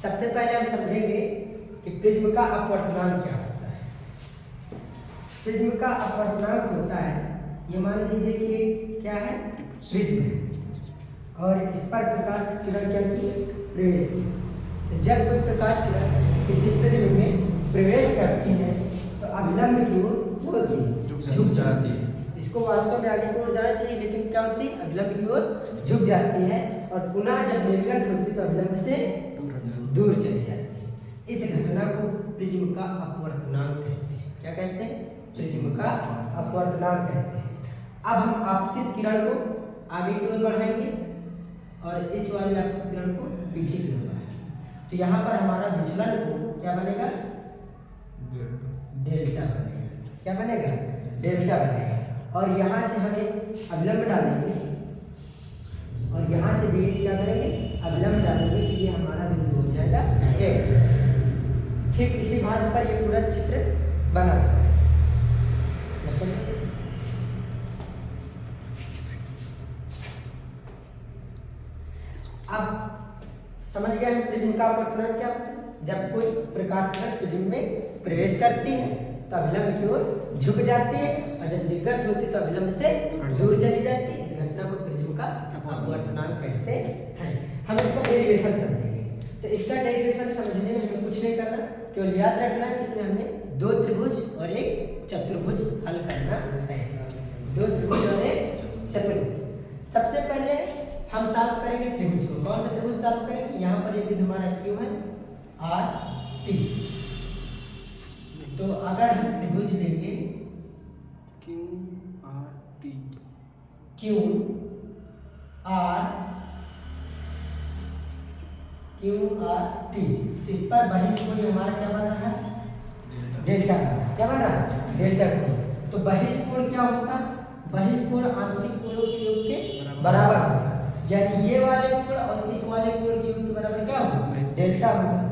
सबसे पहले हम समझेंगे कि प्रिज्म का अपवर्तनांक क्या होता है। प्रिज्म का अपवर्तनांक होता है, ये मान लीजिए कि क्या है, प्रिज्म है और इस पर प्रकाश किरण क्या की, प्रवेश की। तो जब कोई प्रकाश किरण किसी प्रिज्म में प्रवेश करती है तो अभिलंब की ओर झुक जाती है। इसको वास्तव में आगे की ओर जाना चाहिए, लेकिन क्या होती है, अभिलंब की ओर झुक जाती है और पुनः जब निर्गत होती है तो अभिलंब से दूर चली जाती है। इस घटना को प्रिज्म का अपवर्तनांक कहते हैं। क्या कहते हैं? प्रिज्म का अपवर्तनांक कहते हैं। अब हम आपतित किरण को आगे की ओर बढ़ाएंगे और इस वाले आपतित किरण को पीछे की ओर बढ़ाएंगे। तो यहाँ पर हमारा विचलन को क्या बनेगा, डेल्टा बनेगा। क्या बनेगा? डेल्टा बनेगा। और यहाँ से हमें अभिलंब डालेंगे और यहाँ से भी क्या करेंगे, अभिलंब डालेंगे कि ये हमारा बिंदु हो जाएगा एक। ठीक इसी भांति पर ये पूरा चित्र बना हुआ है। अब समझ गए हम प्रिज्म का अपवर्तनांक क्या होता है। जब कोई प्रकाश किरण प्रिज्म में प्रवेश करती है तो अभिलंब की ओर झुक जाती है और जब निर्गत होती है तो अभिलंब से दूर चली जाती है। इस घटना को प्रिज्म का अपवर्तनांक कहते हैं। हम इसका डेरिवेशन समझेंगे। तो इसका डेरिवेशन समझने में हमें कुछ नहीं करना, केवल याद रखना है इसमें हमें दो त्रिभुज और एक चतुर्भुज हल करना है। दो त्रिभुज और एक चतुर्भुज। सबसे पहले हम सॉल्व करेंगे त्रिभुज को। कौन सा त्रिभुज सॉल्व करेंगे? यहाँ पर एक बिंदु हमारा क्यू है, आर टी। तो अगर हम त्रिभुज लेंगे Q R T, Q R T, तो इस पर बहिष्कोण हमारा क्या बन रहा है, डेल्टा। क्या बन रहा है? डेल्टा कोण। तो बहिष्कोण क्या होता है? बहिष्कोण आंतरिक कोणों के योग के बराबर होगा। यानी ये वाले कोण और इस वाले कोण के योग के बराबर क्या होगा, डेल्टा होगा।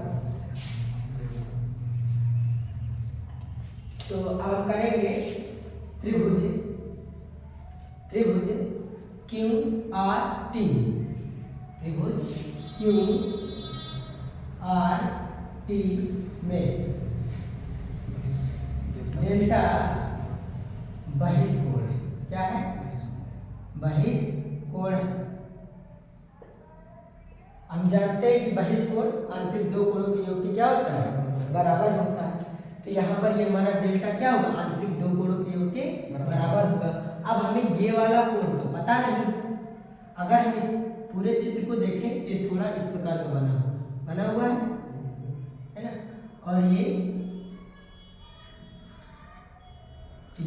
तो अब हम करेंगे त्रिभुज क्यू आर टी। त्रिभुज क्यू आर टी में डेल्टा बहिष्कोण है। क्या है? बहिष्कोण। हम जानते हैं कि बहिष्कोण आंतरिक दो कोणों के योग के क्या होता है, बराबर होता है। तो यहाँ पर ये हमारा डेल्टा क्या होगा, आंतरिक दो कोणों के योग के बराबर होगा। अब हमें ये वाला कोण तो पता नहीं, अगर हम इस पूरे चित्र को देखें ये थोड़ा इस प्रकार का बना हुआ है ना, और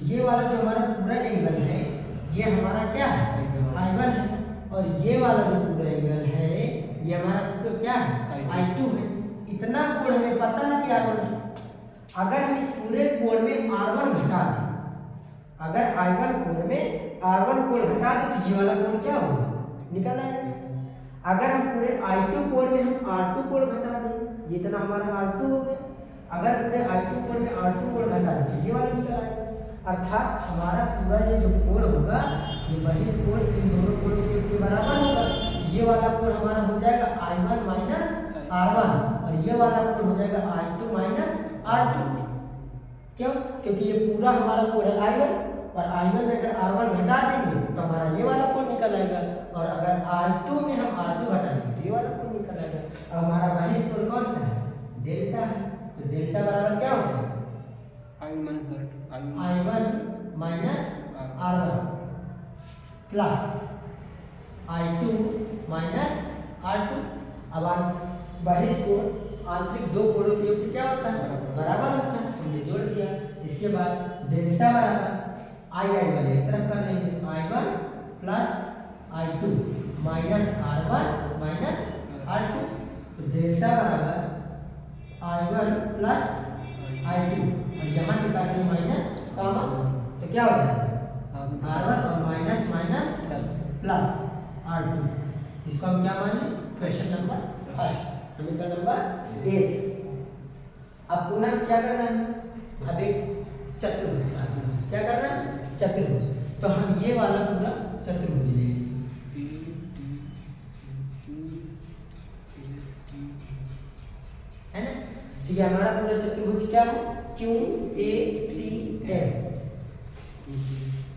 ये वाला जो हमारा पूरा एंगल है ये हमारा क्या है, I1 है। और ये वाला जो पूरा एंगल है ये हमारा क्या है, I2 है। इतना कोण हमें पता है कि R1 है। अगर हम इस पूरे कोण में R1 घटा दें, अगर I1 कोण में R1 कोण घटा दें तो ये वाला कोण क्या होगा, निकल आएगा। अगर हम पूरे I2 कोण में हम R2 कोण घटा दें, ये इतना हमारा R2 हो गया। अगर पूरे I2 कोण में R2 कोण घटा दें तो ये वाला निकल आएगा। अर्थात हमारा पूरा ये जो कोण होगा ये बहिष्कोण इन दोनों कोणों के बराबर होगा। ये वाला कोण हमारा हो जाएगा I1 माइनस R1 और ये वाला कोण हो जाएगा I2 माइनस R2। क्यों? क्योंकि ये पूरा हमारा कोण है I1 और I1 में अगर R1 घटा देंगे तो हमारा ये वाला कोण निकल आएगा और अगर I2 में हम R2 घटा देंगे तो ये वाला कोण निकल आएगा। अब हमारा बहिष्कोण कौन सा है, डेल्टा है। तो डेल्टा बराबर क्या होगा, I1 minus R1 plus I2 minus R2। अब बहिष्कोण आंतरिक दो कोणों के योग क्या होता है, बराबर होता है। हमने जोड़ दिया। इसके बाद डेल्टा बराबर I वाले एक तरफ कर लेंगे तो I1 plus I2 minus R1 minus R2। तो डेल्टा बराबर I1 प्लस I2 और यहाँ से काटेंगे माइनस कॉमन तो क्या हो जाएगा, R1 और माइनस माइनस प्लस R2। इसको हम क्या मान लें, क्वेश्चन नंबर फर्स्ट, समीकरण नंबर 1। अब पुनः क्या करना है, अब एक चतुर्भुज क्या करना है, चतुर्भुज। तो हम ये वाला पूरा चतुर्भुज लेंगे। ठीक है, हमारा पूरा चतुर्भुज क्या है? क्यू ए टी एम,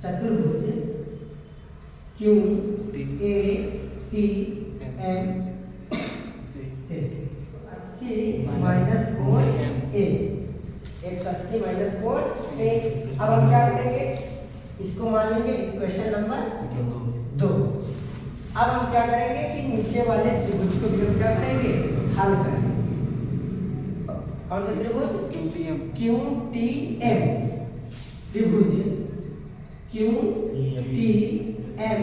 चतुर्भुज क्यू ए टी एम से 80 माइनस कोण ए, 180 माइनस कोण ए। अब हम क्या करेंगे? इसको मान लेंगे इक्वेशन नंबर 2। अब हम क्या करेंगे कि नीचे वाले त्रिभुज को भी हम क्या करेंगे? हल करेंगे। कौन सा त्रिभुज? क्यू टी एम, त्रिभुज क्यू टी एम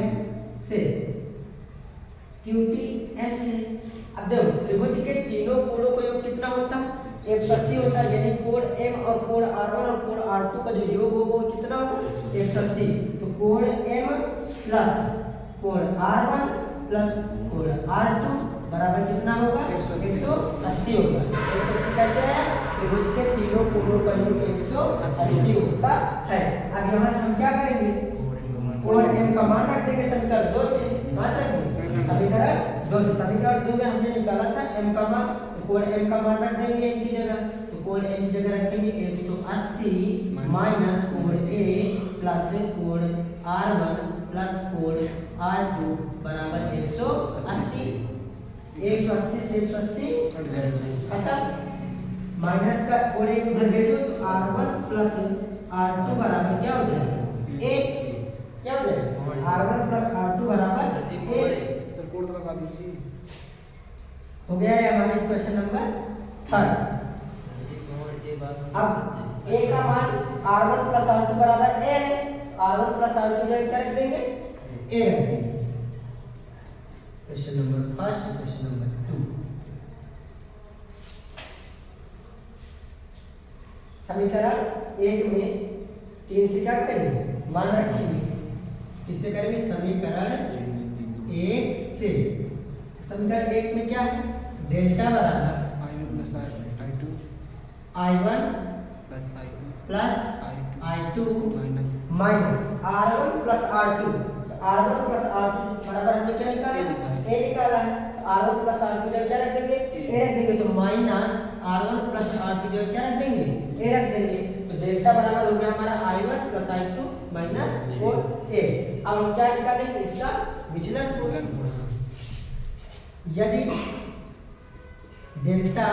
से, क्यू टी एम से। अब देखो त्रिभुज के तीनों कोणों का योग कितना होता है? 180 होता है, यानी कोण m और कोण r1 और कोण r2 का जो योग होगा वो कितना होगा? 180। तो कोण m प्लस कोण r1 प्लस कोण r2 बराबर कितना होगा? 180 होगा। 180 कैसे है? त्रिभुज के तीनों कोणों का योग 180 होता है। अब यहाँ से हम क्या करेंगे? कोण m का मान रख देंगे समीकरण 2 से, मान रख देंगे समीकरण 2 से। समीकरण 2 में हमने निकाला था m का मान, तो कोण m का मान रख देंगे m की जगह, तो कोण m की जगह रखेंगे 180 माइनस कोण a प्लस कोण r1 प्लस कोण r2 बराबर 180। 180 से 180 खत्म, माइनस का कोण a उधर भेजो तो r1 प्लस r2 बराबर क्या हो जाएगा? 1। क्या हो जाएगा? r1 प्लस r2 बराबर 1। सर कोड लगा दीजिए। हो गया है हमारा क्वेश्चन नंबर 3। अब a का मान r1 प्लस r2 बराबर a है, r1 प्लस r2 जो क्या रख देंगे? a रख देंगे। Question number 1, question number 2। समीकरण 1 में 3 से क्या करेंगे? मान रखेंगे। किससे करेंगे? समीकरण 1 से। समीकरण 1 में क्या है? डेल्टा बराबर I1 plus I2 minus R1 plus R2। तो R1 प्लस R2 बराबर हमने क्या निकाला? A निकाला है। तो R1 प्लस R2 जो क्या रख देंगे? A रख देंगे। तो माइनस R1 प्लस R2 जो क्या रख देंगे? A रख देंगे। तो डेल्टा बराबर हो गया हमारा I1 plus I2 minus 4A। अब हम क्या निकालेंगे? इसका विचलन कोण। यदि डेल्टा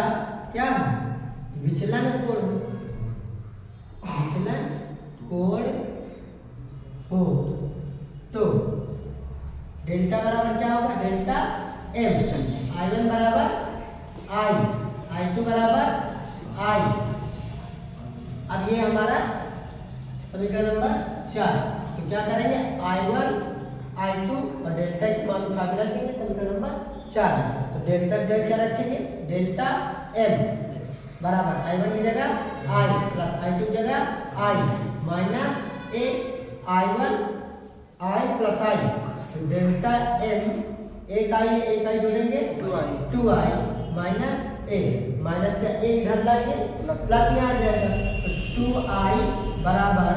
क्या है? विचलन कोण, विचलन कोण हो तो डेल्टा बराबर क्या होगा? Delta m। I1 बराबर I, I2 बराबर I। अब ये हमारा समीकरण नंबर 4। तो क्या करेंगे? I1 I2 और डेल्टा की मान उठा के रख देंगे समीकरण नंबर 4। तो डेल्टा की जगह क्या रखेंगे? डेल्टा m बराबर I1 की जगह I प्लस I2 की जगह I minus a I1 I plus I। तो डेल्टा m एक आई जोड़ेंगे 2i माइनस a, माइनस का a इधर लाएंगे प्लस में आ जाएगा। तो 2i बराबर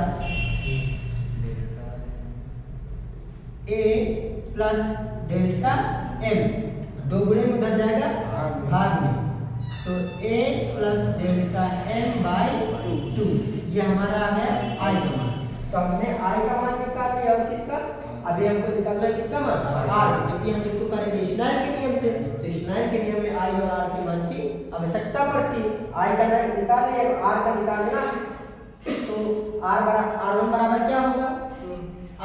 a प्लस डेल्टा m, दो गुणे में उधर जाएगा भाग में। तो a plus delta m by 2, ये हमारा आ गया i का मान। तो हमने i का मान निकाल लिया। और किसका? अभी हमको निकालना है किसका मान? r, क्योंकि हम इसको करेंगे स्नेल के नियम से। तो स्नेल के नियम में i और r के मान की आवश्यकता पड़ती है। i का निकाल लिया, r का निकालना है। तो r1 बराबर क्या होगा?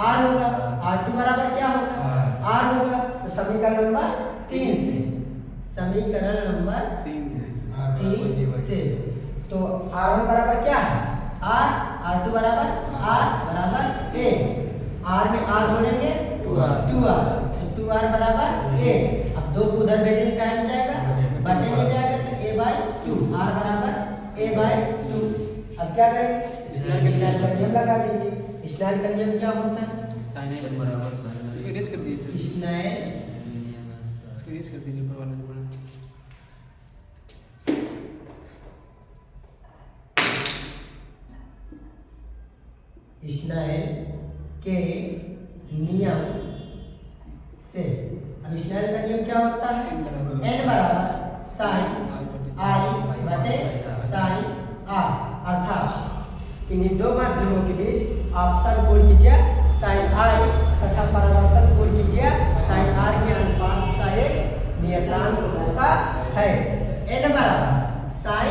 r होगा। r2 बराबर क्या होगा? r होगा। तो समीकरण नंबर 3 से, समीकरण नंबर 3 से तो r1 बराबर क्या है? r, r2 बराबर r बराबर a। r में r जोड़ेंगे 2r, तो 2r बराबर a। अब दो को उधर भेजने टाइम जाएगा, बटेंगे जाएगा तो a बाई 2, r बराबर a बाई 2। अब क्या करेंगे? स्नेल का नियम लगा देंगे। स्नेल का नियम क्या होता है? स्नेल स्नेल के नियम से। अब स्नेल का नियम क्या होता है? n बराबर साइन i बटे किन्हीं दो माध्यमों के बीच आपतन कोण कीजिए sin i तथा परावर्तन कोण कीजिए sin r के अनुपात का एक नियतांक होता है। n बराबर sin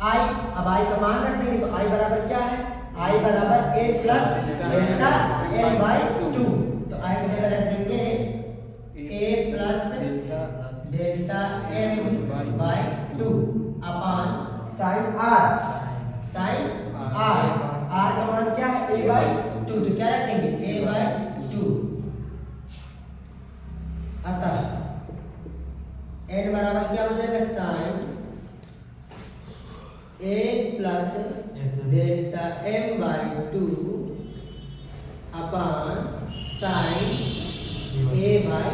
i अब i का मान रख देंगे तो i बराबर क्या है, i बराबर a plus delta m by 2। तो i की जगह रख देंगे a plus delta m by 2 upon sign r r का मान क्या है a बाई 2। तो क्या रखेंगे a बाई 2। अतः n बराबर क्या हो जाएगा sine a plus delta m by 2 upon sine a by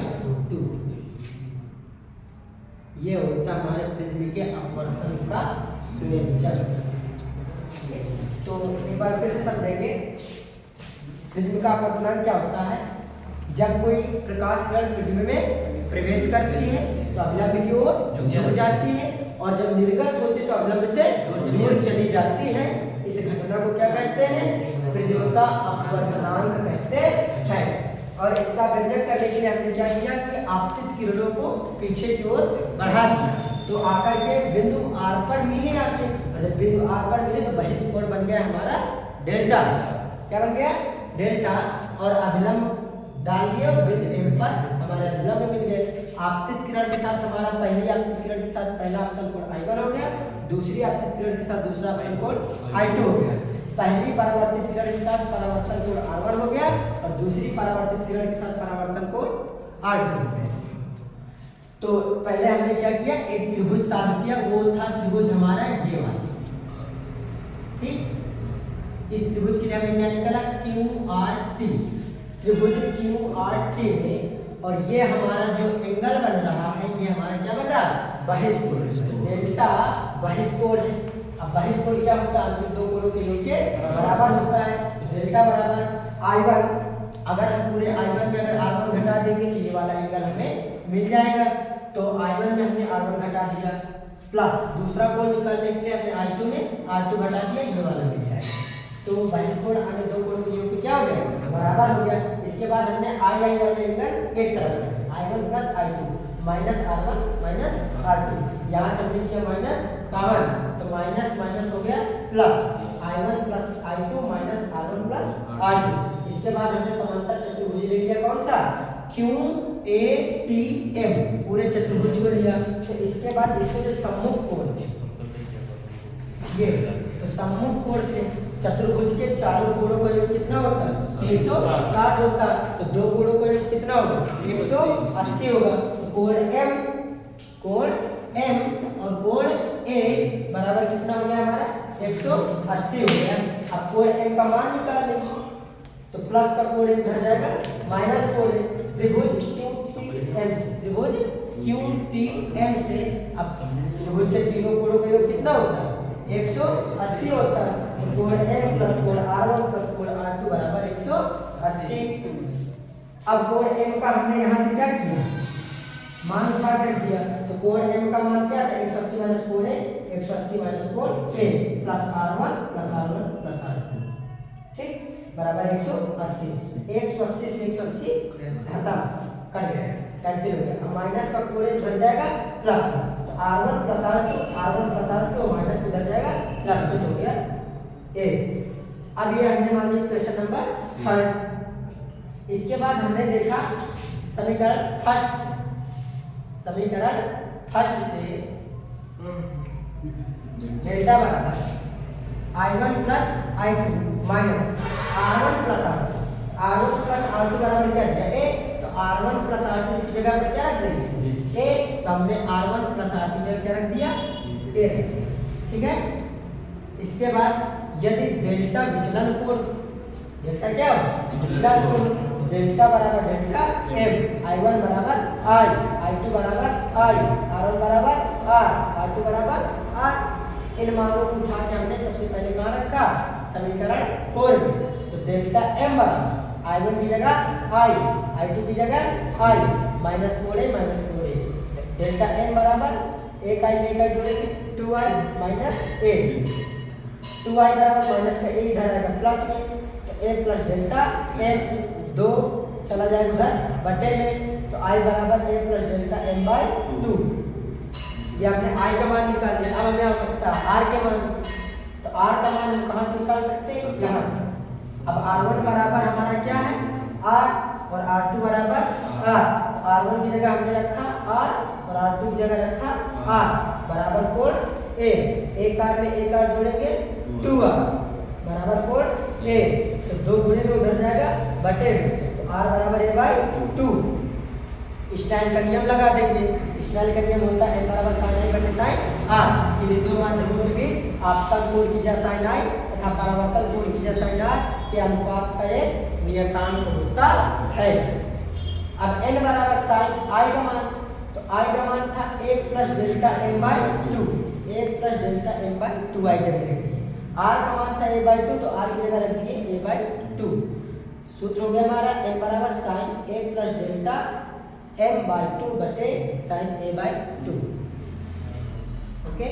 2। ये होता हमारे पृथ्वी के अपवर्तन का सुनियोजन। तो एक बार फिर से समझेंगे पृथ्वी का अपवर्तन क्या होता है। जब कोई प्रकाश किरण पृथ्वी में प्रवेश करती है तो अवलंब की ओर झुक जाती है और जब निर्गत होती है तो अवलंब से दूर चली जाती है। इस घटना को क्या कहते हैं, पृथ्वी का अपवर्तनांक कहते हैं। और इसका व्यंजक करने के लिए हमने क्या किया कि आपतित किरणों को पीछे की ओर बढ़ा दिया तो आकर के बिंदु R पर मिले आते, और जब बिंदु R पर मिले तो बहिष्कोण बन गया हमारा डेल्टा। क्या बन गया डेल्टा, और अभिलंब डाल दिए और बिंदु M पर हमारे अभिलंब मिल गए। आपतित किरण के साथ हमारा पहली आपतित किरण के साथ पहला आपतन कोण I1 हो गया, दूसरी आपतित किरण के साथ दूसरा आपतन कोण I2 हो गया। पहली परावर्तित किरण के साथ परावर्तन कोण R1 हो गया और दूसरी परावर्तित किरण के साथ परावर्तन कोण R2 हो गया। तो पहले हमने क्या किया, एक त्रिभुज साध किया, वो था त्रिभुज हमारा ये वाला। ठीक, इस त्रिभुज के लिए हमने क्या निकाला QRT, त्रिभुज QRT में, और ये हमारा जो एंगल बन रहा है ये हमारा क्या बन रहा है बहिष्कोण, डेल्टा बहिष्कोण है। अब बहिष्कोण क्या होता है, अंतिम दो कोणों के योग के बराबर होता है। तो डेल्टा बराबर I1, अगर हम पूरे I1 में अगर R1 घटा देंगे तो ये वाला एंगल हमें मिल जाएगा। तो I1 में हमने R1 घटा दिया, प्लस दूसरा कोण निकालने के लिए हमने I2 में R2 घटा दिया, ये वाला मिल जाएगा। तो बहिष्कोण अन्य दो कोणों के योग के क्या हो गया बराबर हो गया। इसके बाद हमने I वाले एंगल एक तरफ कर दिया, I1 plus I2 minus R1 minus R2। यहाँ से हमने किया माइनस कॉमन, तो माइनस माइनस हो गया plus, I1 plus I2 minus R1 plus R2। इसके बाद हमने समांतर चतुर्भुज ले लिया, कौन सा QATM, पूरे चतुर्भुज को लिया। तो इसके बाद इसके जो सम्मुख कोण थे ये, तो सम्मुख कोण थे चतुर्भुज के चारों कोणों का योग कितना होता है 360 होता है। तो दो कोणों का योग कितना होगा 180 होगा। तो कोण M और कोण A बराबर कितना हो गया हमारा 180 हो गया। अब कोण M का मान निकाल लेंगे तो प्लस का कोण इधर जाएगा, माइनस कोण त्रिभुज QTM से, त्रिभुज QTM से अब त्रिभुज के तीनों कोणों का योग कितना होता है 180 होता है। तो कोण M प्लस कोण R1 प्लस कोण R2 बराबर 180। अब कोण M का हमने यहाँ से क्या किया मान उठा कर दिया, तो कोण M का मान क्या था 180 माइनस कोण A, 180 माइनस कोण A plus R1 plus R1 plus R2, ठीक बराबर 180। 180 से 180 खत्म कट गया, कैंसिल हो गया। अब माइनस का कोण इधर जाएगा प्लस, तो R1 प्लस R2 माइनस इधर जाएगा प्लस, कुछ हो गया A। अब ये हमने मान लिया क्वेश्चन नंबर 3। इसके बाद हमने देखा समीकरण फर्स्ट से डेल्टा बराबर I1 plus I2 minus R1 plus R2 बराबर क्या दिया A, तो R1 प्लस R2 की जगह पर क्या रख देंगे A, तो हमने R1 प्लस R2 की जगह क्या रख दिया A रख दिया, ठीक है। इसके बाद यदि डेल्टा विचलन कोण, डेल्टा क्या हो विचलन कोण, डेल्टा बराबर डेल्टा M, I1 बराबर I, I2 बराबर I, R1 बराबर R, R2 बराबर R। इन मानों को उठा के हमने सबसे पहले कहाँ रखा समीकरण 4 में। तो डेल्टा M बराबर I1 की जगह I, I2 की जगह I, माइनस कोण A, डेल्टा M बराबर एक आई में एक आई जोड़ेंगे 2i माइनस a 2i बराबर माइनस का a इधर आएगा प्लस में तो a प्लस डेल्टा m 2 चला जाएगा उधर बटे में तो i बराबर a plus delta m by 2। ये हमने i का मान निकाल लिया। अब हमें आवश्यकता है r के मान, तो r का मान हम कहाँ से निकाल सकते हैं, यहाँ से। अब r1 बराबर हमारा क्या है r और r2 बराबर r, तो r1 की जगह हमने रखा r और r2 की जगह रखा r बराबर कोण a, एक r में एक r जोड़ेंगे 2r बराबर कोण a, तो 2 गुणे में उधर जाएगा बटे में तो r बराबर a बाई 2। स्टाइन का नियम लगा देंगे। स्टाइन का नियम होता है n बराबर साइन i बटे साइन r के लिए दो माध्यमों के बीच आपतन कोण कीजिए साइन i तथा परावर्तन कोण कीजिए साइन r के अनुपात का एक नियतांक होता है। अब n बराबर साइन i का मान, तो i का मान था 1 plus delta m by 2, 1 plus delta m by 2i जगह रख दिए। r का मान था a बाई 2 तो r की जगह रख दिए a बाई 2। सूत्र हो गया हमारा m बराबर sine a plus delta m by 2 बटे साइन a बाई 2। ओके।